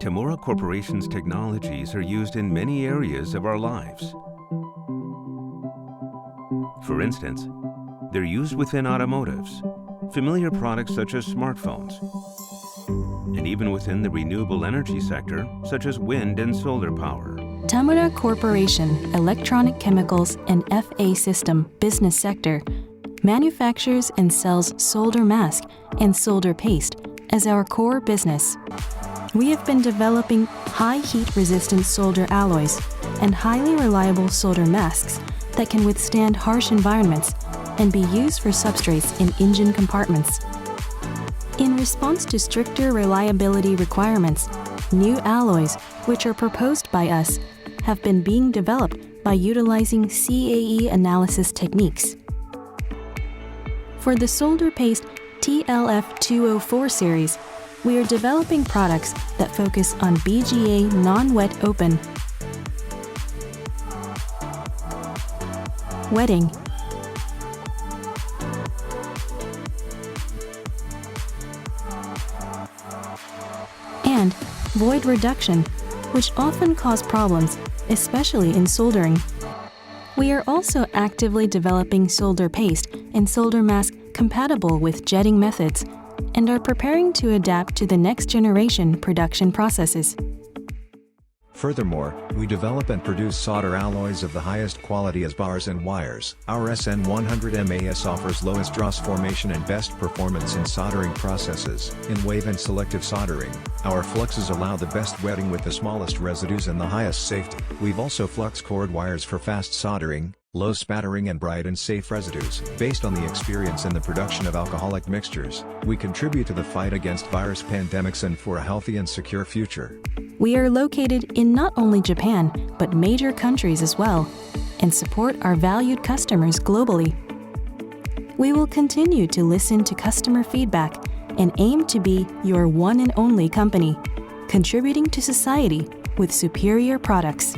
Tamura Corporation's technologies are used in many areas of our lives. For instance, they're used within automotives, familiar products such as smartphones, and even within the renewable energy sector, such as wind and solar power. Tamura Corporation Electronic Chemicals and FA System Business Sector manufactures and sells solder mask and solder paste as our core business. We have been developing high heat-resistant solder alloys and highly reliable solder masks that can withstand harsh environments and be used for substrates in engine compartments. In response to stricter reliability requirements, new alloys, which are proposed by us, have been being developed by utilizing CAE analysis techniques. For the solder paste TLF204 series, we are developing products that focus on BGA non-wet open, wetting, and void reduction, which often cause problems, especially in soldering. We are also actively developing solder paste and solder mask compatible with jetting methods and are preparing to adapt to the next generation production processes. Furthermore, we develop and produce solder alloys of the highest quality as bars and wires. Our SN100 MAS offers lowest dross formation and best performance in soldering processes. In wave and selective soldering, our fluxes allow the best wetting with the smallest residues and the highest safety. We've also flux cored wires for fast soldering, low spattering and bright and safe residues. Based on the experience in the production of alcoholic mixtures, we contribute to the fight against virus pandemics and for a healthy and secure future. We are located in not only Japan, but major countries as well, and support our valued customers globally. We will continue to listen to customer feedback and aim to be your one and only company, contributing to society with superior products.